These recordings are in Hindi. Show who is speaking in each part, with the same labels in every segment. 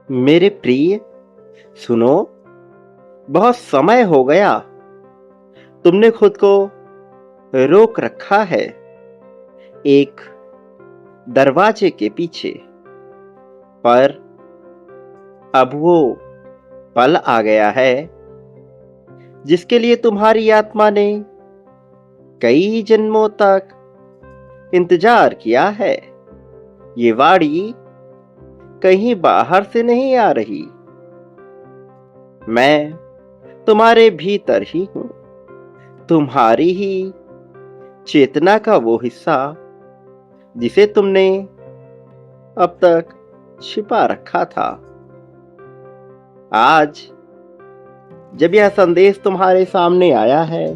Speaker 1: मेरे प्रिय, सुनो। बहुत समय हो गया, तुमने खुद को रोक रखा है एक दरवाजे के पीछे। पर अब वो पल आ गया है जिसके लिए तुम्हारी आत्मा ने कई जन्मों तक इंतजार किया है। ये वाणी कहीं बाहर से नहीं आ रही, मैं तुम्हारे भीतर ही हूं। तुम्हारी ही चेतना का वो हिस्सा जिसे तुमने अब तक छिपा रखा था। आज जब यह संदेश तुम्हारे सामने आया है,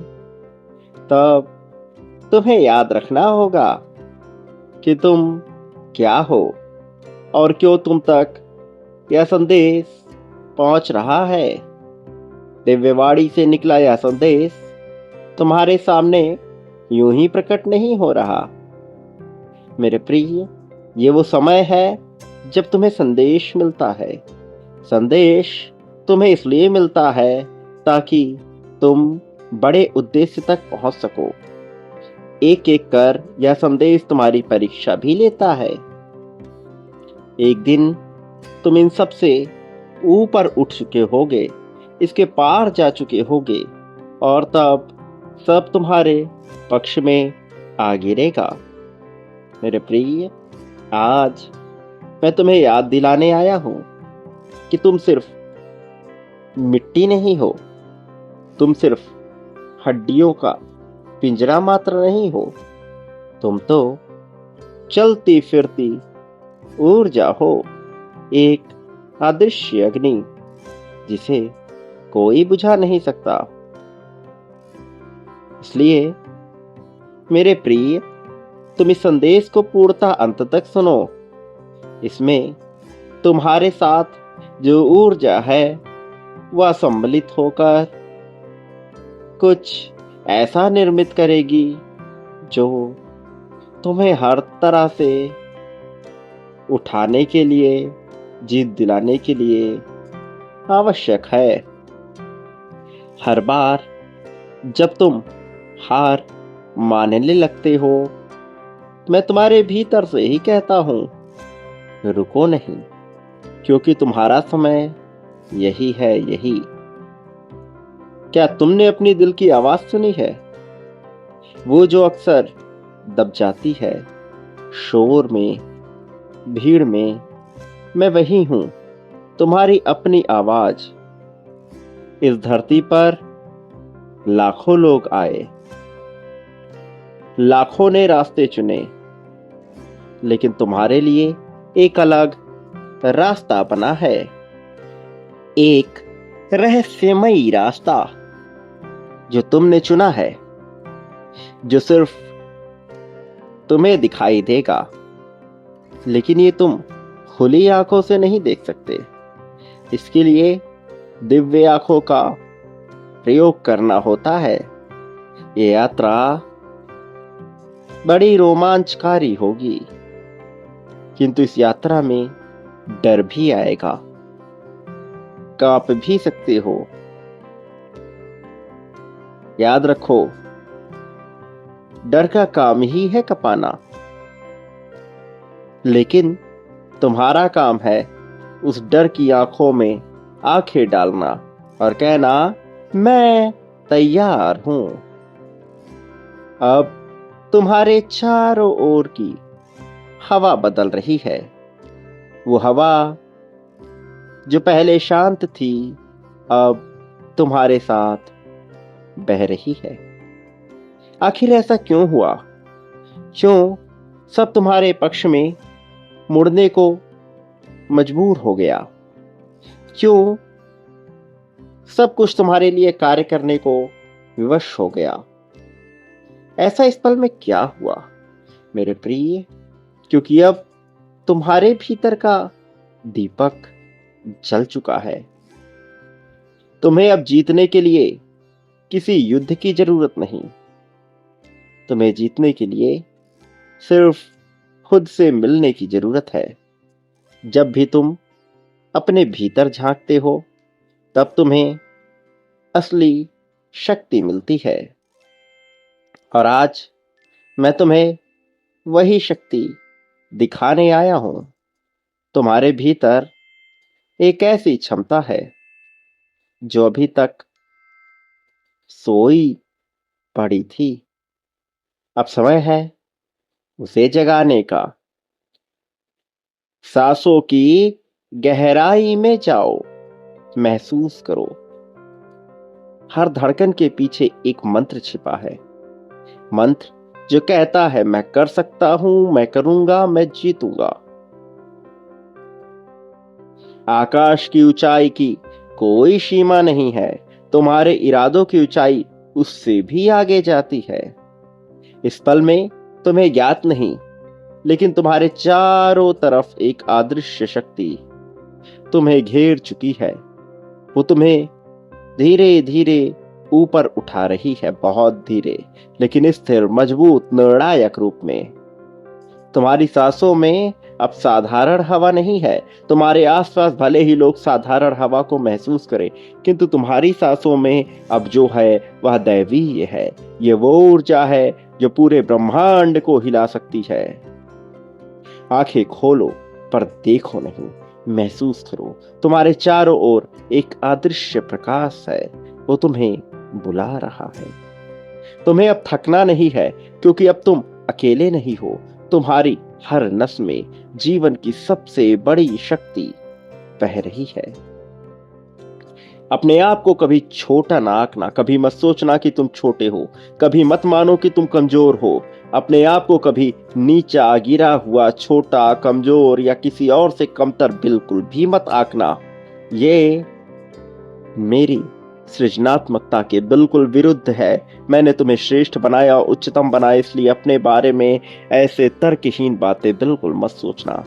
Speaker 1: तब तुम्हें याद रखना होगा कि तुम क्या हो और क्यों तुम तक यह संदेश पहुंच रहा है। दिव्यवाणी से निकला यह संदेश तुम्हारे सामने यूं ही प्रकट नहीं हो रहा। मेरे प्रिय, ये वो समय है जब तुम्हें संदेश मिलता है। संदेश तुम्हें इसलिए मिलता है ताकि तुम बड़े उद्देश्य तक पहुंच सको। एक एक कर यह संदेश तुम्हारी परीक्षा भी लेता है। एक दिन तुम इन सब से ऊपर उठ चुके होगे, इसके पार जा चुके होगे, और तब सब तुम्हारे पक्ष में आ गिरेगा। मेरे प्रिय, आज मैं तुम्हें याद दिलाने आया हूं कि तुम सिर्फ मिट्टी नहीं हो। तुम सिर्फ हड्डियों का पिंजरा मात्र नहीं हो। तुम तो चलती फिरती ऊर्जा हो, एक अदृश्य अग्नि जिसे कोई बुझा नहीं सकता। इसलिए मेरे प्रिय, तुम इस संदेश को पूर्णतः अंत तक सुनो। इसमें तुम्हारे साथ जो ऊर्जा है वह सम्मिलित होकर कुछ ऐसा निर्मित करेगी जो तुम्हें हर तरह से उठाने के लिए, जीत दिलाने के लिए आवश्यक है। हर बार जब तुम हार मानने लगते हो, मैं तुम्हारे भीतर से ही कहता हूं, रुको नहीं, क्योंकि तुम्हारा समय यही है, यही। क्या तुमने अपनी दिल की आवाज सुनी है? वो जो अक्सर दब जाती है शोर में, भीड़ में। मैं वही हूं, तुम्हारी अपनी आवाज। इस धरती पर लाखों लोग आए, लाखों ने रास्ते चुने, लेकिन तुम्हारे लिए एक अलग रास्ता बना है। एक रहस्यमयी रास्ता जो तुमने चुना है, जो सिर्फ तुम्हें दिखाई देगा, लेकिन ये तुम खुली आंखों से नहीं देख सकते। इसके लिए दिव्य आंखों का प्रयोग करना होता है। ये यात्रा बड़ी रोमांचकारी होगी, किंतु इस यात्रा में डर भी आएगा, कांप भी सकते हो। याद रखो, डर का काम ही है कपाना, लेकिन तुम्हारा काम है उस डर की आंखों में आंखें डालना और कहना, मैं तैयार हूं। अब तुम्हारे चारों ओर की हवा बदल रही है। वो हवा जो पहले शांत थी, अब तुम्हारे साथ बह रही है। आखिर ऐसा क्यों हुआ? क्यों सब तुम्हारे पक्ष में मुड़ने को मजबूर हो गया? क्यों सब कुछ तुम्हारे लिए कार्य करने को विवश हो गया? ऐसा इस पल में क्या हुआ मेरे प्रिय? क्योंकि अब तुम्हारे भीतर का दीपक जल चुका है। तुम्हें अब जीतने के लिए किसी युद्ध की जरूरत नहीं। तुम्हें जीतने के लिए सिर्फ खुद से मिलने की जरूरत है। जब भी तुम अपने भीतर झांकते हो, तब तुम्हें असली शक्ति मिलती है। और आज मैं तुम्हें वही शक्ति दिखाने आया हूं। तुम्हारे भीतर एक ऐसी क्षमता है जो अभी तक सोई पड़ी थी। अब समय है उसे जगाने का। सांसों की गहराई में जाओ, महसूस करो, हर धड़कन के पीछे एक मंत्र छिपा है। मंत्र जो कहता है मैं कर सकता हूं, मैं करूंगा, मैं जीतूंगा। आकाश की ऊंचाई की कोई सीमा नहीं है। तुम्हारे इरादों की ऊंचाई उससे भी आगे जाती है। इस पल में तुम्हें ज्ञात नहीं, लेकिन तुम्हारे चारों तरफ एक अदृश्य शक्ति तुम्हें घेर चुकी है। वो तुम्हें धीरे धीरे ऊपर उठा रही है, बहुत धीरे, लेकिन स्थिर, मजबूत, निर्णायक रूप में। तुम्हारी सांसों में अब साधारण हवा नहीं है। तुम्हारे आसपास भले ही लोग साधारण हवा को महसूस करें, किंतु तुम्हारी सांसों में अब जो है वह दैवीय है। ये वो ऊर्जा है जो पूरे ब्रह्मांड को हिला सकती है। आंखें खोलो पर देखो नहीं, महसूस करो। तुम्हारे चारों ओर एक अदृश्य प्रकाश है, वो तुम्हें बुला रहा है। तुम्हें अब थकना नहीं है, क्योंकि अब तुम अकेले नहीं हो। तुम्हारी हर नस में जीवन की सबसे बड़ी शक्ति बह रही है। अपने आप को कभी छोटा ना आंकना, कभी मत सोचना कि तुम छोटे हो, कभी मत मानो कि तुम कमजोर हो। अपने आप को कभी नीचा, गिरा हुआ, छोटा, कमजोर या किसी और से कमतर बिल्कुल भी मत आंकना। ये मेरी सृजनात्मकता के बिल्कुल विरुद्ध है। मैंने तुम्हें श्रेष्ठ बनाया, उच्चतम बनाया, इसलिए अपने बारे में ऐसे तर्कहीन बातें बिल्कुल मत सोचना।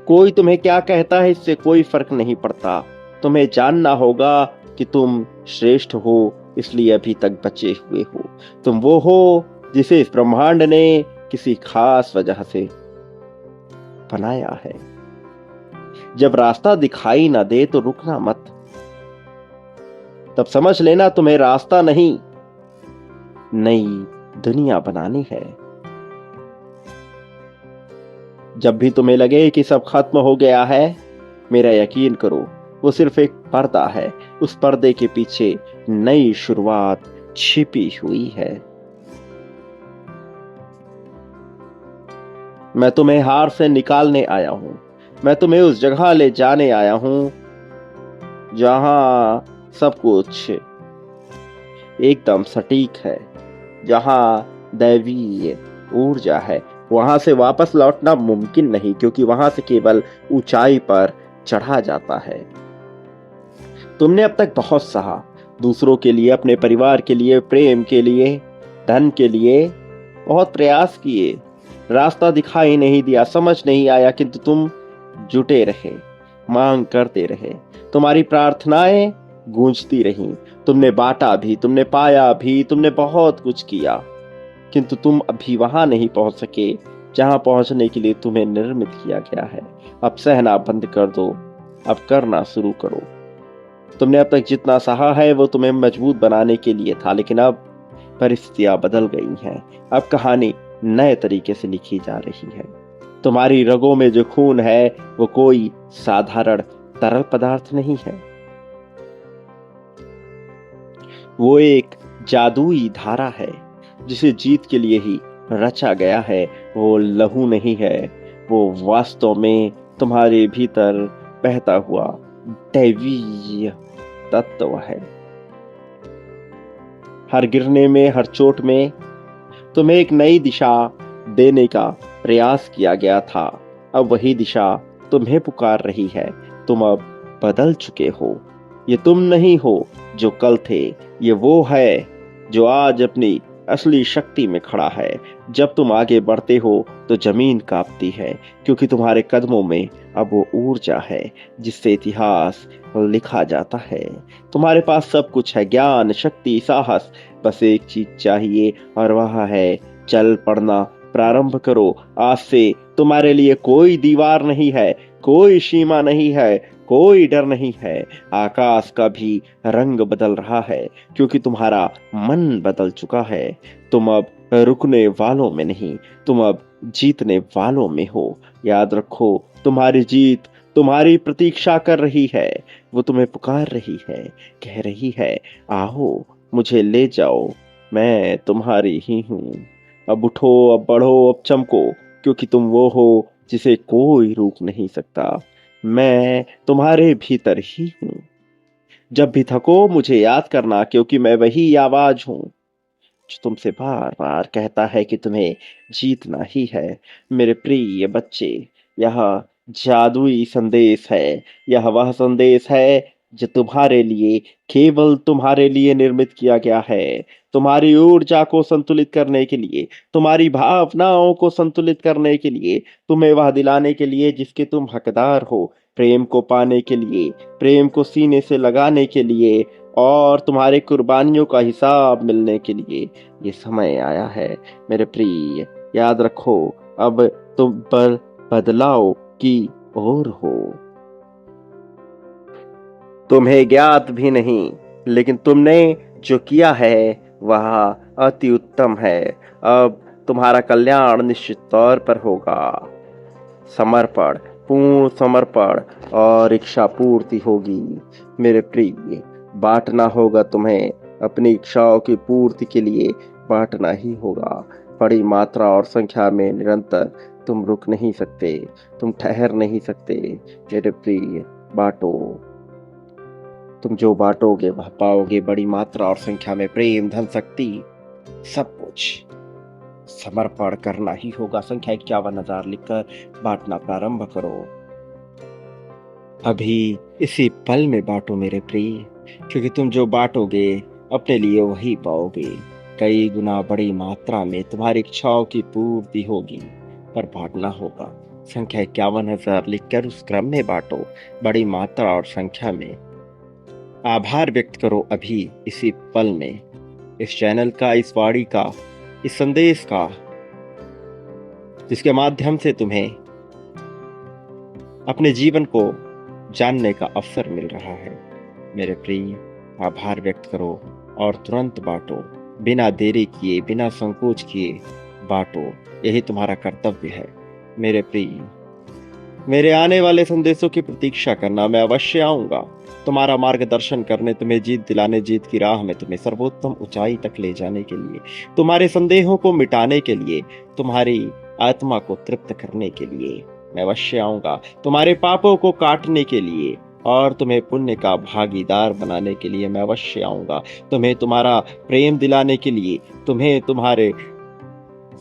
Speaker 1: कोई तुम्हें क्या कहता है इससे कोई फर्क नहीं पड़ता। तुम्हें जानना होगा कि तुम श्रेष्ठ हो, इसलिए अभी तक बचे हुए हो। तुम वो हो जिसे इस ब्रह्मांड ने किसी खास वजह से बनाया है। जब रास्ता दिखाई ना दे तो रुकना मत। तब समझ लेना तुम्हें रास्ता नहीं, नई दुनिया बनानी है। जब भी तुम्हें लगे कि सब खत्म हो गया है, मेरा यकीन करो, वो सिर्फ एक पर्दा है। उस पर्दे के पीछे नई शुरुआत छिपी हुई है। मैं तुम्हें हार से निकालने आया हूं। मैं तुम्हें उस जगह ले जाने आया हूं जहां सब कुछ एकदम सटीक है, जहां दैवीय ऊर्जा है। वहां से वापस लौटना मुमकिन नहीं, क्योंकि वहां से केवल ऊंचाई पर चढ़ा जाता है। तुमने अब तक बहुत सहा, दूसरों के लिए, अपने परिवार के लिए, प्रेम के लिए, धन के लिए बहुत प्रयास किए। रास्ता दिखाई नहीं दिया, समझ नहीं आया, किंतु तुम जुटे रहे, मांग करते रहे। तुम्हारी प्रार्थनाएं गूंजती रहीं। तुमने बांटा भी, तुमने पाया भी, तुमने बहुत कुछ किया, किंतु तुम अभी वहां नहीं पहुंच सके जहां पहुंचने के लिए तुम्हें निर्मित किया गया है। अब सहना बंद कर दो, अब करना शुरू करो। तुमने अब तक जितना सहा है वो तुम्हें मजबूत बनाने के लिए था, लेकिन अब परिस्थितियां बदल गई हैं। अब कहानी नए तरीके से लिखी जा रही है। तुम्हारी रगों में जो खून है वो कोई साधारण तरल पदार्थ नहीं है, वो एक जादुई धारा है जिसे जीत के लिए ही रचा गया है। वो लहू नहीं है, वो वास्तव में तुम्हारे भीतर बहता हुआ दैवीय तत्व है। हर गिरने में, हर चोट में तुम्हें एक नई दिशा देने का प्रयास किया गया था। अब वही दिशा तुम्हें पुकार रही है। तुम अब बदल चुके हो। ये तुम नहीं हो जो कल थे, ये वो है जो आज अपनी असली शक्ति में खड़ा है। जब तुम आगे बढ़ते हो तो जमीन कांपती है, क्योंकि तुम्हारे कदमों में अब वो ऊर्जा है जिससे इतिहास लिखा जाता है। तुम्हारे पास सब कुछ है, ज्ञान, शक्ति, साहस। बस एक चीज चाहिए और वह है चल पड़ना। प्रारंभ करो आज से। तुम्हारे लिए कोई दीवार नहीं है, कोई सीमा नहीं है, कोई डर नहीं है। आकाश का भी रंग बदल रहा है, क्योंकि तुम्हारा मन बदल चुका है। तुम अब रुकने वालों में नहीं, तुम अब जीतने वालों में हो। याद रखो, तुम्हारी जीत तुम्हारी प्रतीक्षा कर रही है। वो तुम्हें पुकार रही है, कह रही है, आओ मुझे ले जाओ, मैं तुम्हारी ही हूँ। अब उठो, अब बढ़ो, अब चमको, क्योंकि तुम वो हो जिसे कोई रोक नहीं सकता। मैं तुम्हारे भीतर ही हूँ। जब भी थको मुझे याद करना, क्योंकि मैं वही आवाज हूँ जो तुमसे बार बार कहता है कि तुम्हें जीतना ही है। मेरे प्रिय बच्चे, यह जादुई संदेश है। यह वह संदेश है जो तुम्हारे लिए, केवल तुम्हारे लिए निर्मित किया गया है। तुम्हारी ऊर्जा को संतुलित करने के लिए, तुम्हारी भावनाओं को संतुलित करने के लिए, तुम्हें वह दिलाने के लिए जिसके तुम हकदार हो, प्रेम को पाने के लिए, प्रेम को सीने से लगाने के लिए, और तुम्हारे कुर्बानियों का हिसाब मिलने के लिए ये समय आया है। मेरे प्रिय, याद रखो, अब तुम पर बदलाव की ओर हो। तुम्हें ज्ञात भी नहीं, लेकिन तुमने जो किया है वह अति उत्तम है। अब तुम्हारा कल्याण निश्चित तौर पर होगा। समर्पण, पूर्ण समर्पण और इच्छा पूर्ति होगी। मेरे प्रिय, बांटना होगा तुम्हें, अपनी इच्छाओं की पूर्ति के लिए बांटना ही होगा। बड़ी मात्रा और संख्या में निरंतर तुम रुक नहीं सकते, तुम ठहर नहीं सकते। मेरे प्रिय, बांटो। तुम जो बांटोगे वह पाओगे, बड़ी मात्रा और संख्या में प्रेम, धन, शक्ति, सब कुछ। समर्पण करना ही होगा। संख्या 51,000 लिखकर बांटना प्रारंभ करो। अभी इसी पल में बांटो मेरे प्रिय, क्योंकि तुम जो बांटोगे अपने लिए वही पाओगे। कई गुना बड़ी मात्रा में तुम्हारी इच्छाओं की पूर्ति होगी, पर बांटना होगा। संख्या 51,000 लिखकर उस क्रम में बांटो, बड़ी मात्रा और संख्या में। आभार व्यक्त करो अभी इसी पल में, इस चैनल का, इस वाणी का, इस संदेश का, जिसके माध्यम से तुम्हें अपने जीवन को जानने का अवसर मिल रहा है। मेरे प्रिय, आभार व्यक्त करो और तुरंत बांटो, बिना देरी किए, बिना संकोच किए बांटो। यही तुम्हारा कर्तव्य है। मेरे प्रिय, मेरे आने वाले संदेशों की प्रतीक्षा करना, मैं अवश्य आऊंगा तुम्हारा मार्गदर्शन करने, तुम्हें जीत दिलाने, जीत की राह में तुम्हें सर्वोत्तम ऊंचाई तक ले जाने के लिए, तुम्हारे संदेहों को मिटाने के लिए, तुम्हारी आत्मा को तृप्त करने के लिए मैं अवश्य आऊंगा। तुम्हारे पापों को काटने के लिए और तुम्हें पुण्य का भागीदार बनाने के लिए मैं अवश्य आऊंगा। तुम्हें तुम्हारा प्रेम दिलाने के लिए, तुम्हें तुम्हारे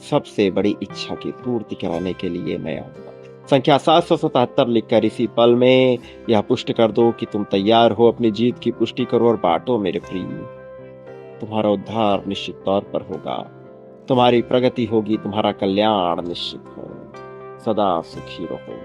Speaker 1: सबसे बड़ी इच्छा की पूर्ति कराने के लिए मैं आऊंगा। संख्या 777 लिखकर इसी पल में यह पुष्ट कर दो कि तुम तैयार हो। अपनी जीत की पुष्टि करो और बांटो मेरे प्रिय। तुम्हारा उद्धार निश्चित तौर पर होगा, तुम्हारी प्रगति होगी, तुम्हारा कल्याण निश्चित हो। सदा सुखी रहो।